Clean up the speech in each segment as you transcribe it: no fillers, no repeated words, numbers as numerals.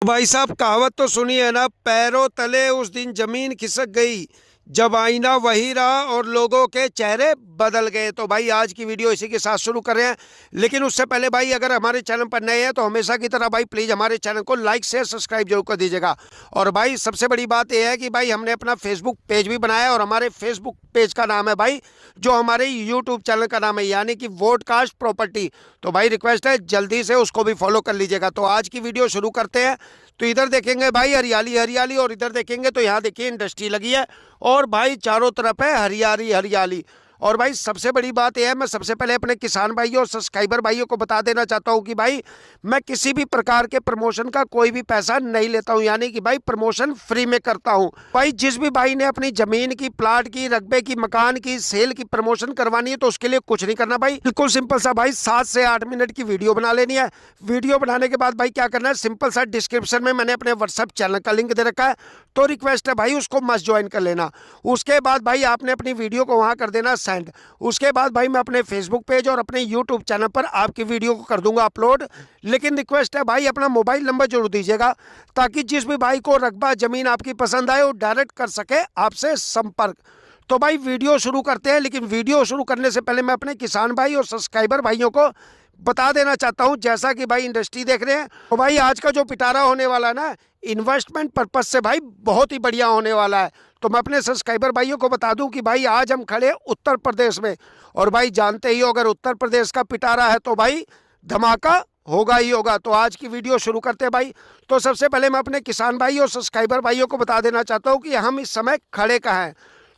भाई साहब कहावत तो सुनी है ना, पैरों तले उस दिन जमीन खिसक गई जब आईना वही रहा और लोगों के चेहरे बदल गए। तो भाई आज की वीडियो इसी के साथ शुरू कर रहे हैं, लेकिन उससे पहले भाई अगर हमारे चैनल पर नए हैं तो हमेशा की तरह भाई प्लीज़ हमारे चैनल को लाइक शेयर सब्सक्राइब जरूर कर दीजिएगा। और भाई सबसे बड़ी बात यह है कि भाई हमने अपना फेसबुक पेज भी बनाया है और हमारे फेसबुक पेज का नाम है भाई जो हमारे यूट्यूब चैनल का नाम है, यानी कि वोडकास्ट प्रॉपर्टी। तो भाई रिक्वेस्ट है जल्दी से उसको भी फॉलो कर लीजिएगा। तो आज की वीडियो शुरू करते हैं। तो इधर देखेंगे भाई हरियाली हरियाली, और इधर देखेंगे तो यहाँ देखिए इंडस्ट्री लगी है और भाई चारों तरफ है हरियाली हरियाली। और भाई सबसे बड़ी बात यह है, मैं सबसे पहले अपने किसान भाइयों और सब्सक्राइबर भाइयों को बता देना चाहता हूं कि भाई मैं किसी भी प्रकार के प्रमोशन का कोई भी पैसा नहीं लेता हूं, यानी कि भाई प्रमोशन फ्री में करता हूं। भाई जिस भी भाई ने अपनी जमीन की, प्लाट की, रकबे की, मकान की सेल की प्रमोशन करवानी है तो उसके लिए कुछ नहीं करना भाई, बिल्कुल सिंपल सा भाई 7 से 8 मिनट की वीडियो बना लेनी है। वीडियो बनाने के बाद भाई क्या करना है, सिंपल सा डिस्क्रिप्शन में मैंने अपने व्हाट्सएप चैनल का लिंक दे रखा है, तो रिक्वेस्ट है भाई उसको मस्ट ज्वाइन कर लेना। उसके बाद भाई आपने अपनी वीडियो को वहां कर देना सेंड। उसके बाद भाई मैं अपने फेसबुक पेज और अपने यूट्यूब चैनल पर आपकी वीडियो को कर दूंगा अपलोड। लेकिन रिक्वेस्ट है भाई अपना मोबाइल नंबर जरूर दीजिएगा, ताकि जिस भी भाई को रकबा जमीन आपकी पसंद आए वो डायरेक्ट कर सके आपसे संपर्क। तो भाई वीडियो शुरू करते हैं, लेकिन वीडियो शुरू करने से पहले मैं अपने किसान भाई और सब्सक्राइबर भाइयों को बता देना चाहता हूं, जैसा कि भाई इंडस्ट्री देख रहे हैं तो भाई आज का जो पिटारा होने वाला है ना, इन्वेस्टमेंट पर्पज से भाई बहुत ही बढ़िया होने वाला है। तो मैं अपने सब्सक्राइबर भाइयों को बता दूं कि भाई आज हम खड़े उत्तर प्रदेश में, और भाई जानते ही हो अगर उत्तर प्रदेश का पिटारा है तो भाई धमाका होगा ही होगा। तो आज की वीडियो शुरू करते हैं भाई। तो सबसे पहले मैं अपने किसान भाई और सब्सक्राइबर भाइयों को बता देना चाहता हूँ कि हम इस समय खड़े कहाँ हैं।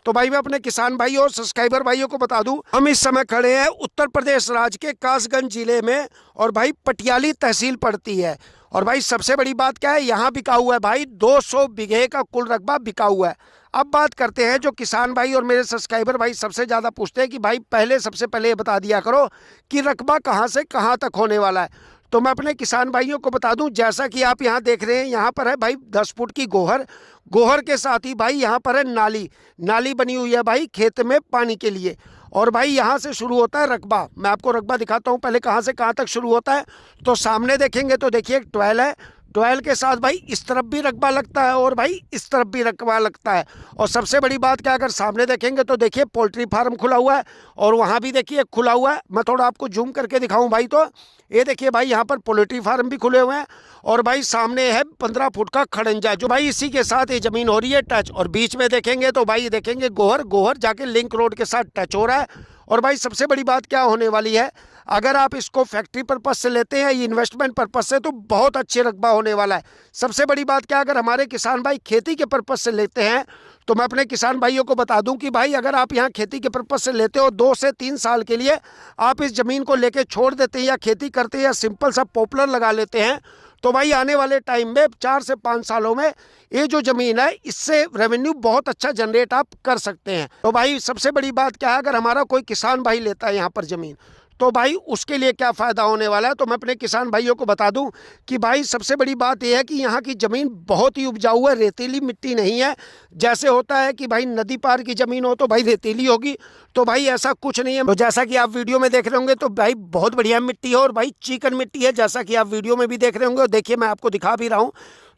तो भाई मैं अपने किसान भाइयों और सब्सक्राइबर भाइयों को बता दूं, हम इस समय खड़े हैं उत्तर प्रदेश राज्य के कासगंज जिले में, और भाई पटियाली तहसील पड़ती है। और भाई सबसे बड़ी बात क्या है, यहाँ बिका हुआ है भाई 200 बीघे का कुल रकबा बिका हुआ है। अब बात करते हैं, जो किसान भाई और मेरे सब्सक्राइबर भाई सबसे ज़्यादा पूछते हैं कि भाई सबसे पहले ये बता दिया करो कि रकबा कहाँ से कहाँ तक होने वाला है। तो मैं अपने किसान भाइयों को बता दूं, जैसा कि आप यहाँ देख रहे हैं, यहाँ पर है भाई 10 फुट की गोहर। गोहर के साथ ही भाई यहाँ पर है नाली, नाली बनी हुई है भाई खेत में पानी के लिए। और भाई यहाँ से शुरू होता है रकबा। मैं आपको रकबा दिखाता हूँ पहले कहाँ से कहाँ तक शुरू होता है। तो सामने देखेंगे तो देखिए एक ट्वेल है, ट्वेल के साथ भाई इस तरफ भी रकबा लगता है और भाई इस तरफ भी रकबा लगता है। और सबसे बड़ी बात क्या, अगर सामने देखेंगे तो देखिए पोल्ट्री फार्म खुला हुआ है और वहाँ भी देखिए खुला हुआ है। मैं थोड़ा आपको जूम करके दिखाऊं भाई, तो ये देखिए भाई यहाँ पर पोल्ट्री फार्म भी खुले हुए हैं। और भाई सामने है 15 फुट का खड़ंजा, जो भाई इसी के साथ ये जमीन हो रही है टच। और बीच में देखेंगे तो भाई देखेंगे गोहर, गोहर जाके लिंक रोड के साथ टच हो रहा है। और भाई सबसे बड़ी बात क्या होने वाली है, अगर आप इसको फैक्ट्री पर्पज से लेते हैं, ये इन्वेस्टमेंट पर्पज से, तो बहुत अच्छे रकबा होने वाला है। सबसे बड़ी बात क्या, अगर हमारे किसान भाई खेती के पर्पज से लेते हैं, तो मैं अपने किसान भाइयों को बता दूं कि भाई अगर आप यहाँ खेती के पर्पज से लेते हो 2 से 3 साल के लिए आप इस जमीन को लेके छोड़ देते हैं या खेती करते हैं या सिंपल सा पॉपुलर लगा लेते हैं, तो भाई आने वाले टाइम में 4 से 5 सालों में ये जो जमीन है इससे रेवेन्यू बहुत अच्छा जनरेट आप कर सकते हैं। तो भाई सबसे बड़ी बात क्या है, अगर हमारा कोई किसान भाई लेता है यहाँ पर जमीन, तो भाई उसके लिए क्या फ़ायदा होने वाला है। तो मैं अपने किसान भाइयों को बता दूं कि भाई सबसे बड़ी बात यह है कि यहाँ की ज़मीन बहुत ही उपजाऊ है, रेतीली मिट्टी नहीं है। जैसे होता है कि भाई नदी पार की ज़मीन हो तो भाई रेतीली होगी, तो भाई ऐसा कुछ नहीं है। तो जैसा कि आप वीडियो में देख रहे होंगे तो भाई बहुत बढ़िया मिट्टी है और भाई चिकन मिट्टी है, जैसा कि आप वीडियो में भी देख रहे होंगे। और देखिए मैं आपको दिखा भी रहा हूँ,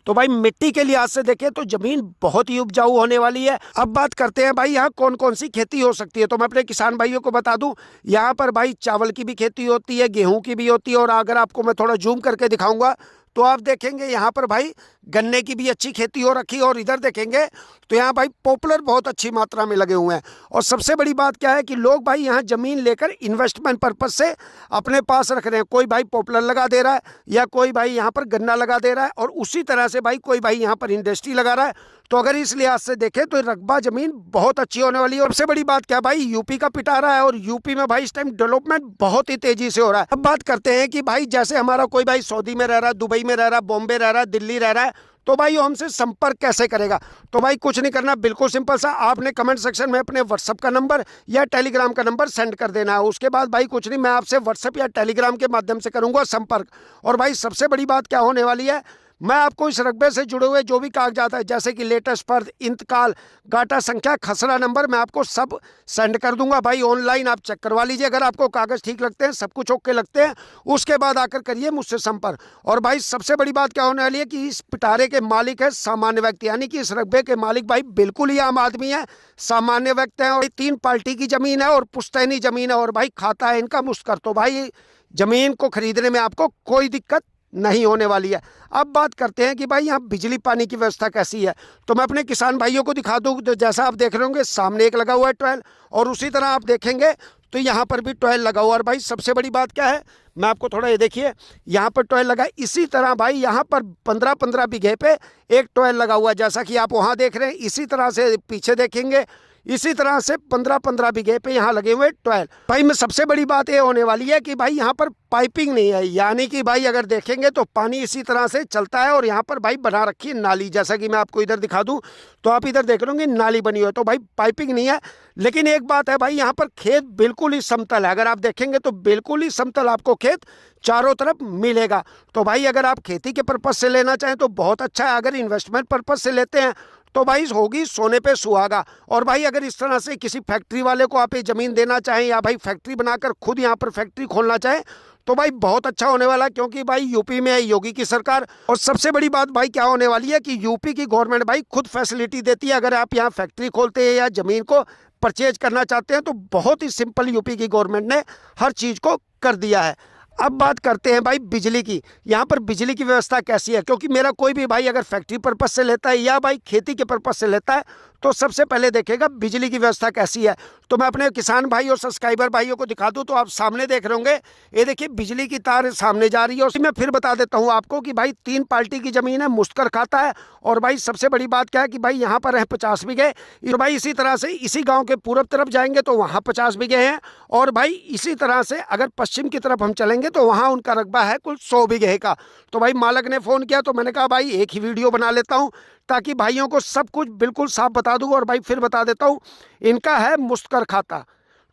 तो भाई मिट्टी के लिहाज से देखें तो जमीन बहुत ही उपजाऊ होने वाली है। अब बात करते हैं भाई यहाँ कौन कौन सी खेती हो सकती है। तो मैं अपने किसान भाइयों को बता दूं, यहाँ पर भाई चावल की भी खेती होती है, गेहूं की भी होती है, और अगर आपको मैं थोड़ा जूम करके दिखाऊंगा तो आप देखेंगे यहाँ पर भाई गन्ने की भी अच्छी खेती हो रखी है। और इधर देखेंगे तो यहाँ भाई पॉपुलर बहुत अच्छी मात्रा में लगे हुए हैं। और सबसे बड़ी बात क्या है कि लोग भाई यहाँ ज़मीन लेकर इन्वेस्टमेंट पर्पज से अपने पास रख रहे हैं। कोई भाई पॉपुलर लगा दे रहा है या कोई भाई यहाँ पर गन्ना लगा दे रहा है, और उसी तरह से भाई कोई भाई यहाँ पर इंडस्ट्री लगा रहा है। तो अगर इस लिहाज से देखें तो रकबा जमीन बहुत अच्छी होने वाली है। सबसे बड़ी बात क्या भाई, यूपी का पिटारा है और यूपी में भाई इस टाइम डेवलपमेंट बहुत ही तेजी से हो रहा है। अब बात करते हैं कि भाई जैसे हमारा कोई भाई सऊदी में रह रहा है, दुबई में रह रहा है, बॉम्बे रह रहा है, दिल्ली रह रहा है, तो भाई वो हमसे संपर्क कैसे करेगा। तो भाई कुछ नहीं करना, बिल्कुल सिंपल सा, आपने कमेंट सेक्शन में अपने व्हाट्सअप का नंबर या टेलीग्राम का नंबर सेंड कर देना है। उसके बाद भाई कुछ नहीं, मैं आपसे व्हाट्सअप या टेलीग्राम के माध्यम से करूंगा संपर्क। और भाई सबसे बड़ी बात क्या होने वाली है, मैं आपको इस रकबे से जुड़े हुए जो भी कागजात है, जैसे कि लेटेस्ट पर इंतकाल, गाटा संख्या, खसरा नंबर, मैं आपको सब सेंड कर दूंगा भाई। ऑनलाइन आप चेक करवा लीजिए, अगर आपको कागज ठीक लगते हैं, सब कुछ ओके लगते हैं, उसके बाद आकर करिए मुझसे संपर्क। और भाई सबसे बड़ी बात क्या होने वाली है कि इस पिटारे के मालिक है सामान्य व्यक्ति, यानी कि इस रकबे के मालिक भाई बिल्कुल ही आम आदमी है, सामान्य व्यक्ति है। और 3 पार्टी की जमीन है और पुश्तैनी जमीन है, और भाई खाता है इनका मुश्कर। तो भाई जमीन को खरीदने में आपको कोई दिक्कत नहीं होने वाली है। अब बात करते हैं कि भाई यहाँ बिजली पानी की व्यवस्था कैसी है, तो मैं अपने किसान भाइयों को दिखा दूँ। तो जैसा आप देख रहे होंगे सामने एक लगा हुआ है ट्वेल, और उसी तरह आप देखेंगे तो यहाँ पर भी ट्वेल लगा हुआ है। और भाई सबसे बड़ी बात क्या है, मैं आपको थोड़ा ये देखिए, यहाँ पर ट्वेल लगा है। इसी तरह भाई यहाँ पर 15-15 बीघे पे एक ट्वेल लगा हुआ है, जैसा कि आप वहाँ देख रहे हैं। इसी तरह से पीछे देखेंगे, इसी तरह से 15-15 बीघे पे यहाँ लगे हुए 12। भाई में सबसे बड़ी बात ये होने वाली है कि भाई यहाँ पर पाइपिंग नहीं है, यानी कि भाई अगर देखेंगे तो पानी इसी तरह से चलता है। और यहाँ पर भाई बना रखी है नाली, जैसा कि मैं आपको इधर दिखा दूं तो आप इधर देख रहे होंगे नाली बनी हुई है, तो भाई पाइपिंग नहीं है। लेकिन एक बात है भाई, यहाँ पर खेत बिल्कुल ही समतल है, अगर आप देखेंगे तो बिल्कुल ही समतल आपको खेत चारों तरफ मिलेगा। तो भाई अगर आप खेती के पर्पज से लेना चाहें तो बहुत अच्छा है, अगर इन्वेस्टमेंट पर्पज से लेते हैं तो भाई होगी सोने पे सुहागा। और भाई अगर इस तरह से किसी फैक्ट्री वाले को आप ये ज़मीन देना चाहें, या भाई फैक्ट्री बनाकर खुद यहाँ पर फैक्ट्री खोलना चाहें, तो भाई बहुत अच्छा होने वाला है, क्योंकि भाई यूपी में है योगी की सरकार। और सबसे बड़ी बात भाई क्या होने वाली है कि यूपी की गवर्नमेंट भाई खुद फैसिलिटी देती है। अगर आप यहाँ फैक्ट्री खोलते हैं या ज़मीन को परचेज करना चाहते हैं तो बहुत ही सिंपल यूपी की गवर्नमेंट ने हर चीज़ को कर दिया है। अब बात करते हैं भाई बिजली की। यहाँ पर बिजली की व्यवस्था कैसी है, क्योंकि मेरा कोई भी भाई अगर फैक्ट्री पर्पज से लेता है या भाई खेती के पर्पज से लेता है तो सबसे पहले देखेगा बिजली की व्यवस्था कैसी है। तो मैं अपने किसान भाई और सब्सक्राइबर भाइयों को दिखा दूं, तो आप सामने देख रहे होंगे, ये देखिए बिजली की तार सामने जा रही है। और मैं फिर बता देता हूं आपको कि भाई 3 पार्टी की जमीन है, मुश्तर खाता है। और भाई सबसे बड़ी बात क्या है कि भाई यहाँ पर है 50 बीघे। तो भाई इसी तरह से इसी गाँव के पूर्व तरफ जाएंगे तो वहाँ 50 बीघे हैं, और भाई इसी तरह से अगर पश्चिम की तरफ हम चलेंगे तो वहाँ उनका रकबा है कुल 100 बीघे का। तो भाई मालक ने फ़ोन किया तो मैंने कहा भाई एक ही वीडियो बना लेता हूँ ताकि भाइयों को सब कुछ बिल्कुल साफ बता दूँ। और भाई फिर बता देता हूँ, इनका है मुश्तर खाता।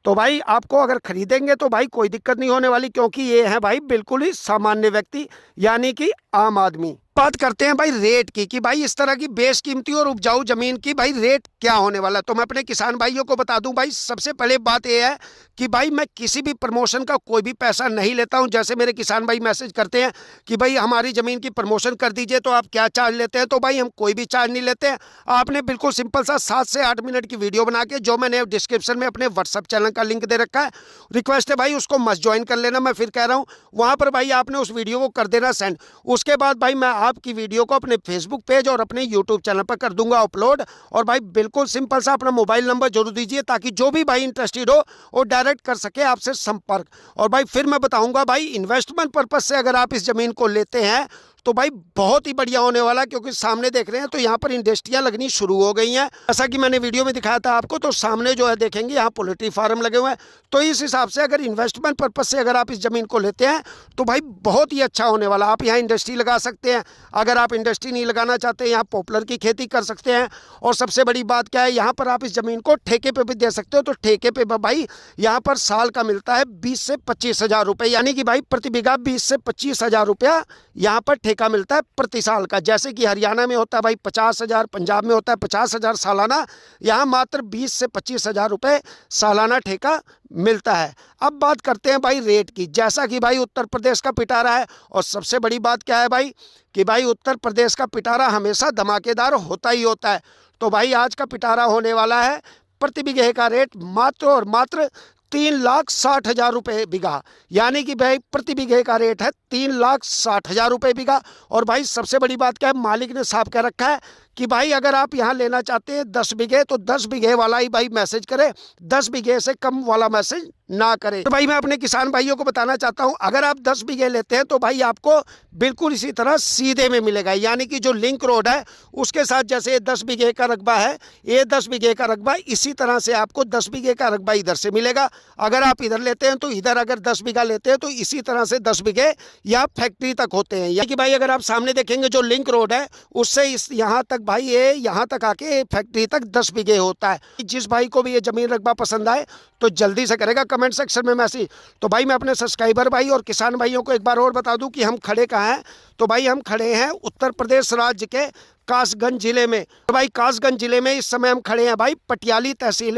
तो भाई आपको अगर खरीदेंगे तो भाई कोई दिक्कत नहीं होने वाली, क्योंकि ये है भाई बिल्कुल ही सामान्य व्यक्ति, यानी कि आम आदमी। बात करते हैं भाई रेट की, कि भाई इस तरह की बेशकीमती और उपजाऊ जमीन की भाई रेट क्या होने वाला है। तो मैं अपने किसान भाइयों को बता दूं भाई, सबसे पहले बात यह है कि भाई मैं किसी भी प्रमोशन का कोई भी पैसा नहीं लेता हूं। जैसे मेरे किसान भाई मैसेज करते हैं कि भाई हमारी ज़मीन की प्रमोशन कर दीजिए, तो आप क्या चार्ज लेते हैं, तो भाई हम कोई भी चार्ज नहीं लेते हैं। आपने बिल्कुल सिंपल सा 7 से 8 मिनट की वीडियो बना के, जो मैंने डिस्क्रिप्शन में अपने व्हाट्सअप चैनल का लिंक दे रखा है, रिक्वेस्ट है भाई उसको मस्ट ज्वाइन कर लेना। मैं फिर कह रहा हूँ वहाँ पर भाई आपने उस वीडियो को कर देना सेंड। उसके बाद भाई मैं आपकी वीडियो को अपने फेसबुक पेज और अपने यूट्यूब चैनल पर कर दूंगा अपलोड। और भाई बिल्कुल सिंपल सा अपना मोबाइल नंबर जरूर दीजिए, ताकि जो भी भाई इंटरेस्टेड हो वो डायरेक्ट कर सके आपसे संपर्क। और भाई फिर मैं बताऊंगा भाई, इन्वेस्टमेंट पर्पज से अगर आप इस जमीन को लेते हैं तो भाई बहुत ही बढ़िया होने वाला, क्योंकि सामने देख रहे हैं तो यहाँ पर इंडस्ट्रियाँ लगनी शुरू हो गई हैं। जैसा कि मैंने वीडियो में दिखाया था आपको, तो सामने जो है देखेंगे यहाँ पोल्ट्री फार्म लगे हुए हैं। तो इस हिसाब से अगर इन्वेस्टमेंट पर्पज से अगर आप इस ज़मीन को लेते हैं तो भाई बहुत ही अच्छा होने वाला। आप यहाँ इंडस्ट्री लगा सकते हैं, अगर आप इंडस्ट्री नहीं लगाना चाहते यहाँ पॉपुलर की खेती कर सकते हैं। और सबसे बड़ी बात क्या है, यहाँ पर आप इस ज़मीन को ठेके पे भी दे सकते हो। तो ठेके पे भाई यहाँ पर साल का मिलता है 20 से 25 हज़ार रुपये, यानी कि भाई प्रति बीघा 20 से 25 हज़ार रुपया यहाँ पर ठेका मिलता है प्रति साल का। जैसे कि हरियाणा में होता है भाई 50 हज़ार, पंजाब में होता है 50 हज़ार सालाना, यहाँ मात्र 20 से 25 हज़ार रुपये सालाना ठेका मिलता है। अब बात करते हैं भाई रेट की। जैसा कि भाई उत्तर प्रदेश का पिटारा है, और सबसे बड़ी बात क्या है भाई कि भाई उत्तर प्रदेश का पिटारा हमेशा धमाकेदार होता ही होता है। तो भाई आज का पिटारा होने वाला है प्रति बीघे का रेट मात्र और मात्र 3,60,000 रुपये बीघा, यानी कि भाई प्रति बीघे का रेट है 3,60,000 रुपये बीघा। और भाई सबसे बड़ी बात क्या है, मालिक ने साफ कह रखा है कि भाई अगर आप यहाँ लेना चाहते हैं 10 बीघे तो 10 बीघे वाला ही भाई मैसेज करे, 10 बीघे से कम वाला मैसेज ना करे। तो भाई मैं अपने किसान भाइयों को बताना चाहता हूँ, अगर आप 10 बीघे लेते हैं तो भाई आपको बिल्कुल इसी तरह सीधे में मिलेगा, यानी कि जो लिंक रोड है उसके साथ, जैसे ये 10 बीघे का रकबा है, ये 10 बीघे का रकबा, इसी तरह से आपको 10 बीघे का रकबा इधर से मिलेगा। अगर आप इधर लेते हैं तो इधर, अगर 10 बीघा लेते हैं तो इसी तरह से 10 बीघे या फैक्ट्री तक होते हैं। यानी कि भाई अगर आप सामने देखेंगे जो लिंक रोड है उससे इस यहाँ तक भाई ये यहाँ तक आके फैक्ट्री तक 10 बीघे होता है। जिस भाई को भी ये ज़मीन रकबा पसंद आए तो जल्दी से करेगा कमेंट सेक्शन में मैसेज। तो भाई मैं अपने सब्सक्राइबर भाई और किसान भाइयों को एक बार और बता दूं कि हम खड़े कहाँ हैं। तो भाई हम खड़े हैं उत्तर प्रदेश राज्य के कासगंज जिले में। तो भाई कासगंज जिले में इस समय हम खड़े हैं भाई पटियाली तहसील में।